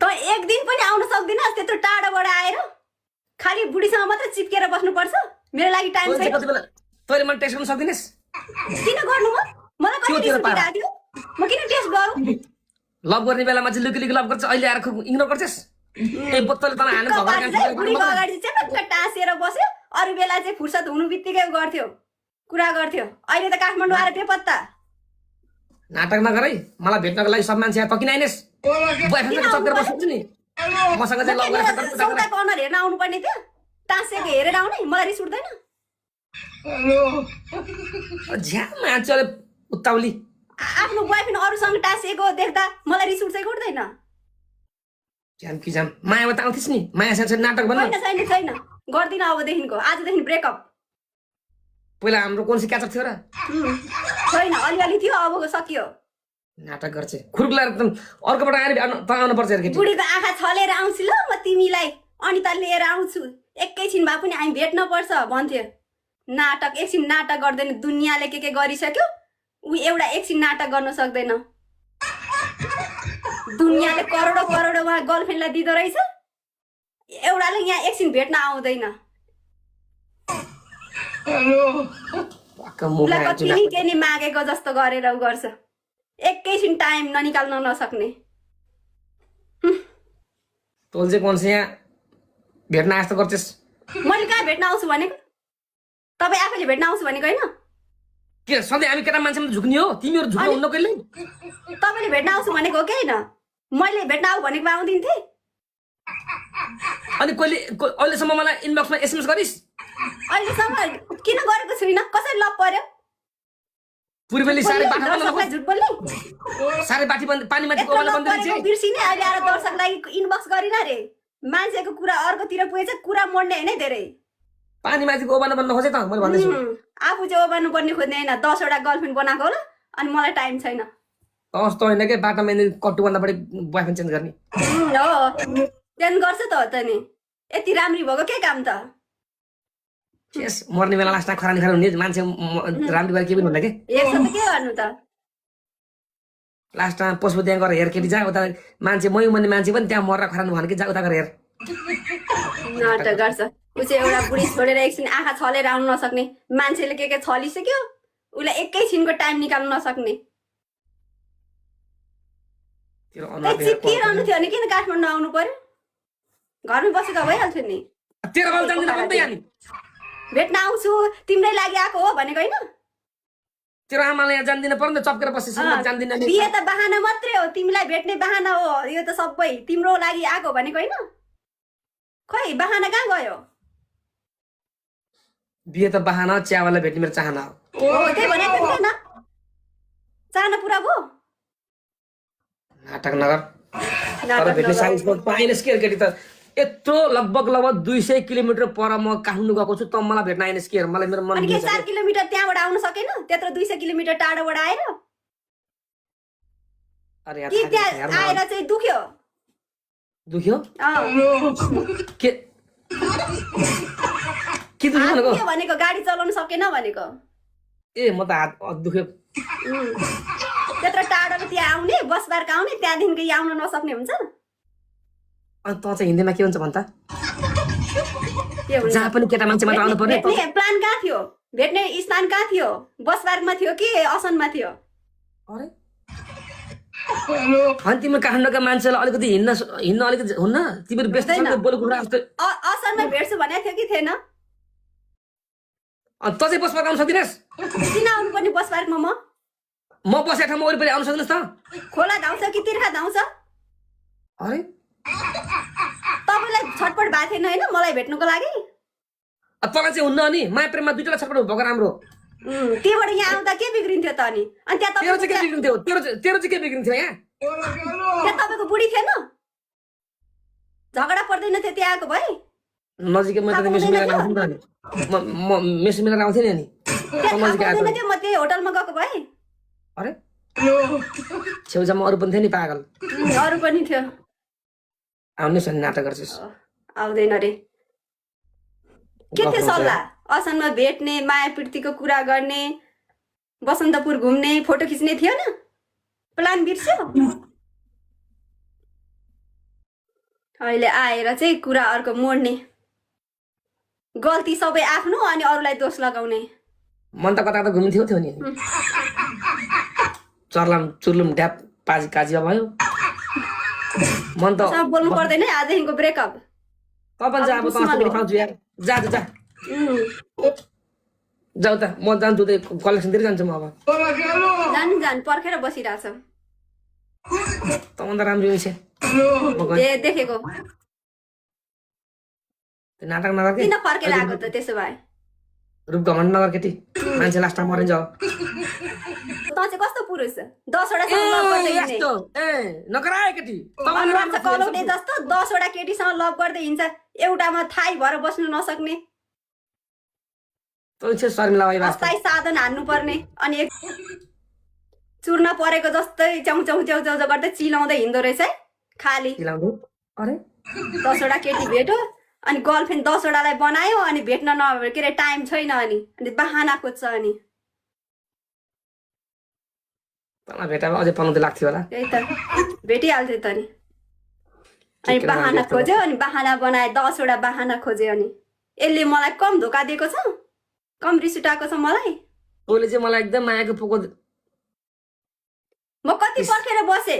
त एक दिन पनि आउन सक्दिनस् त्यत्रो टाढाबाट आएर खाली बुढीसँग मात्र चिप्केर बस्नुपर्छ मेरो लागि टाइम छैन तैँले मलाई टेस्ट गर्न सक्दिनस् किन गर्नु म मलाई कति रिस उठिरहेको थियो म किन टेस्ट गरौँ लभ गर्ने बेलामा चाहिँ लुकी लुकी लभ गर्छ अहिले आएर इग्नोर गर्छस् ए बोतलले तँलाई हान्नु बुढीको अगाडि चाहिँ टाँसेर बस्यो अरू बेला चाहिँ फुर्सद हुनु बित्तिकै गर्थ्यो कुरा गर्थ्यो अहिले त काठमाडौँ आएर बेपत्ता नाटक नगर है मलाई भेट्नको लागि सब मान्छे यहाँ किन आइनेस् बोयफ्रेन्डसँग चक्कर बस्छु नि मसँग चाहिँ लभ गरेर सौदा कर्नर हेर्न आउनु पर्ने थियो टाँसेको हेरेर आउने मलाई रिस उठ्दैन झ्या मान्छेले उत्ताउली आफ्नो बोयफ्रेन्ड अरूसँग टाँसेको देख्दा मलाई रिस उठ्छ कि उठ्दैन झ्याम कि झ्याम मायामा त आउँथिस् नि माया सानो नाटक बन्नु छैन छैन गर्दिनँ अबदेखिको आजदेखि ब्रेकअप पहिला हाम्रो कोन क्याचअप थियो र छैन अलिअलि थियो अब सकियो नाटक गर्छ खुर्कुला एकदम अर्कोबाट आएर त आउनु पर्छ यार केटी बुढीको आँखा छलेर आउँछु ल म तिमीलाई अनिता लिएर आउँछु एकैछिन भए पनि हामी भेट्न पर्छ भन्थ्यो नाटक एकछिन नाटक गर्दैन दुनियाँले के गरिसक्यो ऊ एउटा एकछिन नाटक गर्न सक्दैन दुनियाँले करोडौं करोडौं गर्लफ्रेन्डलाई दिँदो रहेछ एउटाले यहाँ एकछिन भेट्न आउँदैन कति मागेको जस्तो गरेर उ गर्छ एकैछिन टाइम ननिकाल्न नसक्ने तोल चाहिँ कोन यहाँ भेट्न आस्तो गर्छस् मैले कहाँ भेट्न आउँछु भनेको तपाईँ आफैले भेट्न आउँछु भनेको होइन के सधैँ हामी केटा मान्छेमा झुक्ने हो तिमीहरू झुक्न हुन्न कहिले तपाईँले भेट्न आउँछु भनेको हो कि होइन मैले भेट्न आऊ भनेको आउँदिन्थे अनि कहिले अहिलेसम्म मलाई इनबक्समा एसएमएस गरिस् अहिलेसम्म किन गरेको छुइनँ कसरी लप पर्यो पूर्वेली सारे बाटा दर्शकलाई झुट बोल्ने सारे बाटी पानी माथि कोवाला बन्द रहेछ बिर्सिने अहिले आएर दर्शकलाई इनबक्स गरिन रे मान्छेको कुरा अर्कोतिर पुगेछ कुरा मोड्ने हैन धेरै पानी माथि ओबान बन्न खोजे त मैले भन्दैछु आफू चाहिँ ओबानु पर्ने खोज्ने हैन 10 वटा गर्लफ्रेन्ड बनाएको होला अनि मलाई टाइम छैन तस त हैन के बाटा मैले कट्टु भन्दा बढी बोयफ्रेन्ड चेन्ज गर्ने हो चेन्ज गर्छ त हो त नि यति राम्री भएको के काम त यस मर्ने बेला लास्टमा खरानी खरा हुने मान्छे राम्री भएर के पनि हुन्न के एकछिन त के गर्नु त लास्टमा पशु त्यहाँ गएर हेर केटी जा उता मान्छे मै मर्ने मान्छे पनि त्यहाँ मरेर खरानी भने कि जा उता गएर हेर नाटक गर्छ उ चाहिँ एउटा बुढी छोडेर एकछिन आँखा छलेर आउन नसक्ने मान्छेले के छलिसक्यो उसलाई एकैछिनको टाइम निकाल्न नसक्ने चिप्किरहनु थियो भने किन काठमाडौँ आउनु पर्यो घरमै बसेको भइहाल्थ्यो नि भेट्न आउँछु तिम्रै लागि आएको हो भनेको होइन तेरो आमाले यहाँ जान्दिन पर्ने चप्केर बसेछ जान्दिन बिहे त बहाना मात्रै हो तिमीलाई भेट्ने बहाना हो यो त सबै तिम्रो लागि आएको भनेको होइन खै बहाना कहाँ गयो बिहे त बहाना च्यावालाई भेट्ने मेरो चाहना हो त्यही भनेको थिएन चाहना पुरा भयो नाटक नगर तर भेट्ने साइज पाइनस् के केटी त यत्रो लगभग 200 किलोमिटर पर म काठमाडौँ गएको छु त मलाई भेट्न आइनस् के मलाई मेरो मन अनि के 4 किलोमिटर त्यहाँबाट आउन सकेन त्यत्रो 200 किलोमिटर टाढोबाट आएर अरे यार के त्यहाँ आएर चाहिँ दुख्यो दुख्यो के दुख्यो भनेको गाडी चलाउन सकेन भनेको ए म त हात दुख्यो त्यत्रो टाढोबाट त्यहाँ आउने बसबारको आउने त्यहाँदेखिको यहाँ आउन नसक्ने हुन्छ अनि त चाहिँ हिन्दीमा के हुन्छ भन्छ जहाँ पनि केटा मान्छे मात्र आउनु पर्ने प्लान कहाँ थियो भेट्ने स्थान कहाँ थियो बसबारमा थियो कि असनमा थियो अरे अनि तिम्रो काठमाडौँका मान्छेलाई अलिकति हिँड्न अलिकति हुन्न तिमीहरू व्यस्त बोलेको कुरा जस्तो असनमा भेट्छु भनेको थियो कि थिएन अनि त चाहिँ बसपार्क आउन सक्दिनस् किन आउनु पर्ने बसपार्कमा म बसेको ठाउँमा वरिपरि आउन सक्दिनस् त खोला धाउँछ कि तिर्खा धाउँछ अरे तपाईलाई छटपट भएको थिएन होइन मलाई भेट्नुको लागि तँलाई चाहिँ हुन्न अनि माया प्रेममा दुईटा छटपट भएको राम्रो त्यहीबाट यहाँ आउँदा के बिग्रिन्थ्यो त अनि त्यहाँ तेरो चाहिँ के बिग्रिन्थ्यो तेरो चाहिँ के बिग्रिन्थ्यो यहाँ त्यहाँ तपाईँको बुढी थिएन झगडा पर्दैन थियो त्यहाँ आएको भए नजिकै मैले मेसो मिलाएर आउँथेँ नि म मेसो मिलाएर आउँथेँ नि अनि म त्यही होटलमा गएको भए अरे छेउछाउमा अरू पनि थियो नि पागल अरू पनि थियो आउनु नि नाटक गर्छस् आउँदैन रे के थियो सल्लाह असनमा भेट्ने माया प्रीतिको कुरा गर्ने बसन्तपुर घुम्ने फोटो खिच्ने थियो न प्लान बिर्स्यो अहिले आएर चाहिँ कुरा अर्को मोड्ने, गल्ती सबै आफ्नो अनि अरूलाई दोष लगाउने। मन त कता कता घुम्थ्यो थियो नि चर्लाम चुर्लुम ढ्याप पाजी काजी भयो मन त बोल्नु पर्दैन है आजदेखिको ब्रेकअप। तपाईँ जा अब तँलाई पाउँछु यार जा जा जाऊ त म जान्छु त्यही कलेक्सन दिएर जान्छु म अब जानु पर्खेर बसिरहेछ त राम्रो हुन्छ देखेको नाटक नगर किन फर्केर आएको त त्यसो भए रूप घमण्ड नगर केटी मान्छे लास्टमा मरिन्छ त चाहिँ कस्तो पुरुष 10 वटा सँग लभ गर्दै हिँड्ने ए नकराए केटी अनुहार चाहिँ कलौटे जस्तो 10 वटा केटीसँग लभ गर्दै हिँड्छ एउटामा थाई भएर बस्नु नसक्ने तँ चाहिँ शर्मिला भाइ वास्ता अस्थायी साधन हान्नु पर्ने अनि एक चुर्न परेको जस्तै च्याउ च्याउ च्याउ च्याउ गर्दै चिलाउँदै हिँड्दो रहेछ है खाली चिलाउँदै अरे 10 वटा केटी भेट्यो अनि गर्लफ्रेन्ड 10 वटालाई बनायो अनि भेट्न न के अरे टाइम छैन अनि बहाना खोज्छ अनि तँलाई भेटामा अझै पलाउँदै लाग्थ्यो होला त्यही त भेटिहाल्थ्यो त नि अनि बहाना खोज्यो अनि बहाना बनाए 10 वटा बहाना खोज्यो अनि यसले मलाई कम धोका दिएको छ कम रिस उठाएको छ मलाई तैँले चाहिँ मलाई एकदम मायाको पोको म कति पर्खेर बसे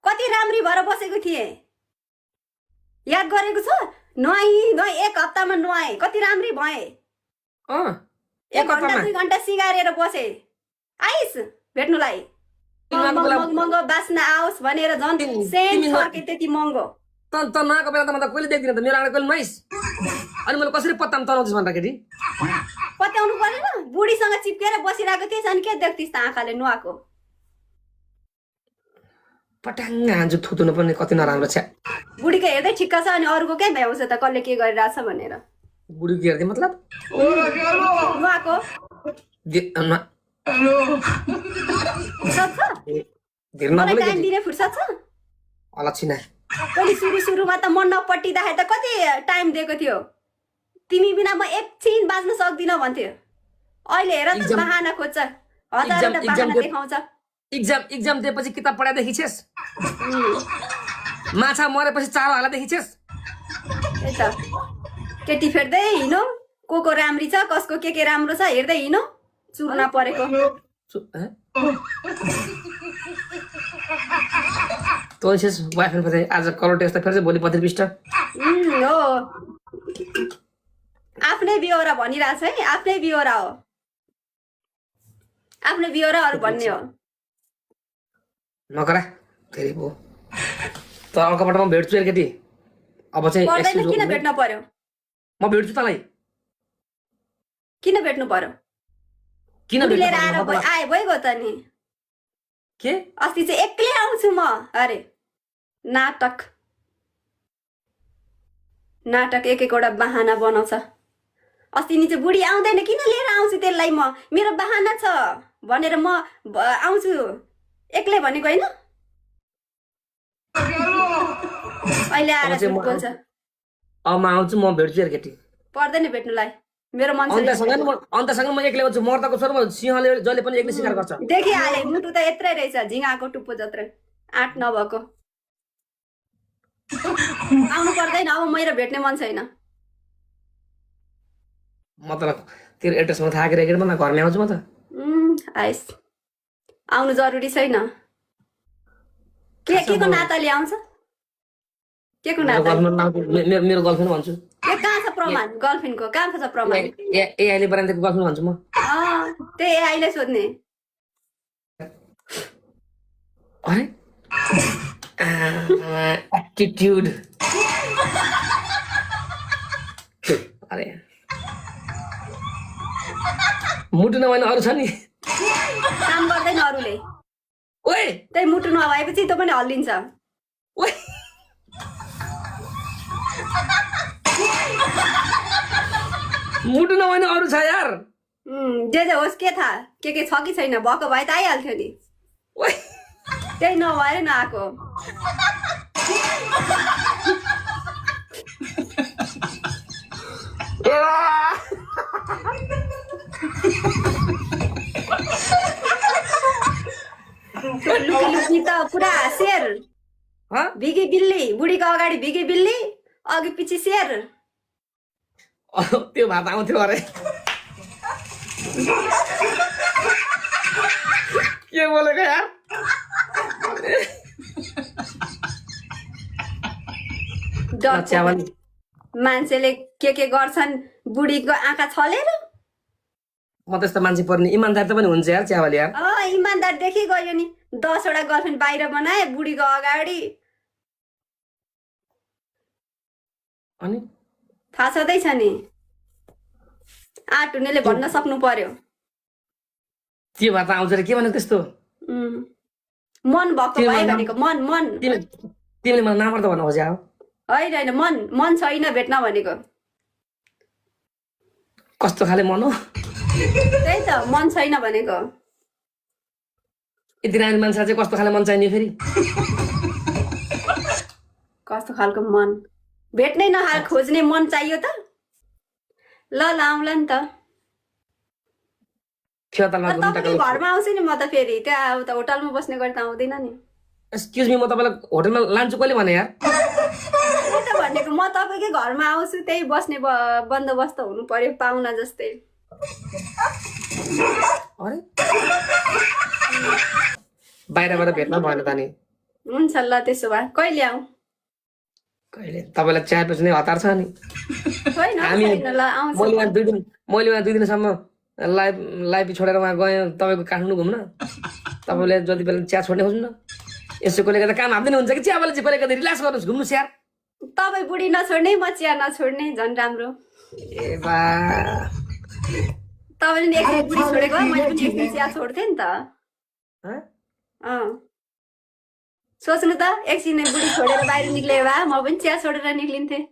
कति राम्री भएर बसेको थिएँ याद गरेको छ नुहाई एक हप्तामा नुहाए कति राम्री भए एक घन्टा 2 घन्टा सिगारेर बसे आइस भेट्नुलाई महँगो बास्ना आओस् भनेर झन् सेन्ट छर्के त्यति महँगो त नआएको बेला त म त कहिले देख्दिनँ त मेरो आँखा कहिले नुहाइस् अनि मैले कसरी पत्तामा तराउँछु भन्दा केटी पत्याउनु परेन बुढीसँग चिप्केर बसिरहेको थिएछ अनि के देख्थिस् त आँखाले नुहाएको पट्याङ्ग हान्छु थुत्नु पनि कति नराम्रो छ बुढीको हेर्दै ठिक्क छ अनि अरूको के भ्याउँछ त कसले के गरिरहेछ भनेर बुढीको हेर्दै मतलब नुहाएको टाइम दिने फुर्सद छ अलक्षिना पहिले सुरुमा त मन नपट्टिँदाखेरि त कति टाइम दिएको थियो तिमी बिना म एकछिन बाँच्न सक्दिनँ भन्थ्यो अहिले हेर त बहाना खोज्छ हजारवटा बहाना देखाउँछ एक्जाम दिएपछि किताब पढाइदेखि छेस माछा मरेपछि चारो हालादेखि छेस त्यही त केटी फेर्दै हिँडो को राम्री छ कसको के राम्रो छ हेर्दै हिँडो चुर्न परेको तँ छेस बोयफ्रेन्ड पछि आज कलर टेस्ट त फेरि भोलि 35 पृष्ठ हो आफ्नै बिहोरा भनिरहेछ है आफ्नै बिहोरा हो आफ्नै बिहोराहरू भन्ने हो नकरा फेरि भयो तर अर्कोबाट म भेट्छु यार केटी अब चाहिँ पर्दैन किन भेट्न पर्यो म भेट्छु तँलाई किन भेट्नु पर्यो किन लिएर आए भइगयो त नि के अस्ति चाहिँ एक्लै आउँछु म अरे नाटक एक एकवटा बहाना बनाउँछ अस्ति नि चाहिँ बुढी आउँदैन किन लिएर आउँछु त्यसलाई म मेरो बहाना छ भनेर म आउँछु एक्लै भनेको होइन अहिले आएर बोल्छ अब म आउँछु म भेट्छु यार केटी पर्दैन भेट्नुलाई मेरो मन अन्तसँग म एक्लै आउँछु मर्दाको स्वरमा सिंहले जहिले पनि एक्लै शिकार गर्छ देखिहाले मुटु त यत्रै रहेछ झिँगाको टुप्पो जत्रै आँट नभएको आउनु पर्दैन अब मेरो भेट्ने मन छैन म त तेरो एड्रेसमा थाहा गरेर म घरमै आउँछु म त आइस आउनु जरुरी छैन के को नाताले आउँछ के को नाता मेरो गर्लफ्रेन्ड भन्छु कहाँ छ प्रमाण गर्लफ्रेन्डको कहाँ छ प्रमाण एआईले बनाइदिएको गर्लफ्रेन्ड भन्छु म त्यही एआईले सोध्ने अरे एटिट्युड अरे मुटु नभएन अरू छ नि काम गर्दैन अरूले ओए त्यही मुटु नभएपछि त्यो पनि हल्लिन्छ ओए मुटु नभएन अरू छ यार जे होस् के थाहा के छ कि छैन भएको भए त आइहाल्थ्यो नि ओए त्यही नभएर नआएको लुकी त पुरा शेर भिगी बिल्ली बुढीको अगाडि भिगी बिल्ली अघि पछि शेर त्यो भात आउँथ्यो अरे के बोलेको यार डर च्यावाली मान्छेले के गर्छन् बुढीको आँखा छलेर म त्यस्तो मान्छे पर्ने इमान्दार त पनि हुन्छ यार च्यावाली यार इमान्दार देखि गयो नि 10 वटा गर्लफ्रेन्ड बाहिर बनाए बुढीको अगाडि अनि थाहा छँदैछ नि आटुनेले भन्न सक्नु पर्यो के भात आउँछ रे के भन्यो त्यस्तो मन भएको भए भनेको मन तिमीले मलाई नामर्द भन्न खोज्या हो होइन मन छैन भेट्न भनेको कस्तो खाले मन हो त्यही त मन छैन भनेको यति राम्री मान्छे चाहिँ कस्तो खाले मन चाहिने फेरि कस्तो खालको मन भेट्नै नहाल खोज्ने मन चाहियो त ल आउँला नि त खेतालमा तपाईँको घरमा आउँछु नि म त फेरि त्यहाँ उता होटलमा बस्ने गरी त आउँदैन नि एक्सक्युज मी म तपाईँलाई होटलमा लान्छु कहिले भने यार त्यही त भनेको म तपाईँकै घरमा आउँछु त्यही बस्ने बन्दोबस्त हुनु पर्यो पाहुना जस्तै अरे बाहिरबाट भेट्न भएन त नि हुन्छ ल त्यसो भए कहिले आउँ कहिले तपाईँलाई चिया बेच्ने हतार छ नि मैले वहाँ 2 दिनसम्म लाइफ छोडेर उहाँ गएँ तपाईँको काठमाडौँ घुम्न तपाईँले जति बेला चिया छोड्ने खोज्नु न यसो कसले गर्दा काम हाल्दैन हुन्छ कि चियावाले चाहिँ कहिले गर्दा रिल्याक्स गर्नुहोस् घुम्नुहोस् यार तपाईँ बुढी नछोड्ने म चिया नछोड्ने झन् राम्रो ए बा तपाईँले एकछिन बुढी छोडेको मैले पनि एकछिन चिया छोड्थेँ नि त सोच्नु त एकछिन बुढी छोडेर बाहिर निक्लेको भए म पनि चिया छोडेर निक्लिन्थेँ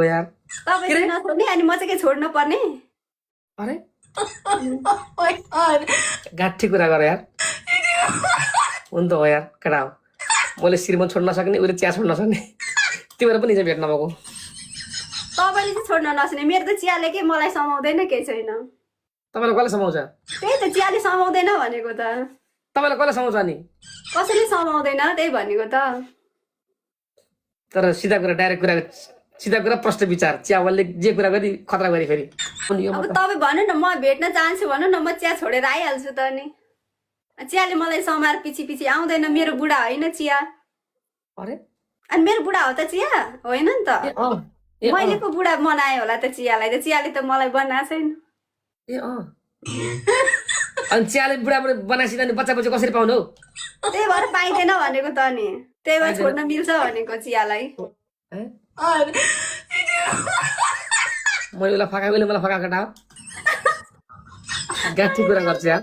यार तपाईँले नछोड्ने अनि म चाहिँ के छोड्नु पर्ने अरे गाठी कुरा गर यार हुन्छ हो यार केटा हो मैले श्रीमन छोड्न सक्ने उसले चिया छोड्न सक्ने तिमीहरू पनि चाहिँ भेट्न भएको तपाईँले चाहिँ छोड्न नसक्ने मेरो त चियाले के मलाई समाउँदैन केही छैन तपाईँलाई कसले समाउँछ त्यही त चियाले समाउँदैन भनेको त तपाईँलाई कसले समाउँछ नि कसैले समाउँदैन त्यही भनेको त तर सिधा कुरा प्रश्न विचार चियावालले जे कुरा गरी खतरा गरी फेरि अब तपाईँ भन्नु न म भेट्न चाहन्छु भन्नु न म चिया छोडेर आइहाल्छु त नि चियाले मलाई समाएर पछि आउँदैन मेरो बुढा होइन चिया अरे अनि मेरो बुढा हो त चिया होइन नि त मैले पो बुढा बनाएँ होला त चियालाई त चियाले त मलाई बनाएको छैन अनि चियाले बुढा बनाएपछि अनि बच्चा कसरी पाउनु हौ त्यही भएर पाइँदैन भनेको त नि त्यही भएर छोड्न मिल्छ भनेको चियालाई मैले उसलाई फकाएको मलाई फकाएको केटा हो गाठी कुरा गर्छ यार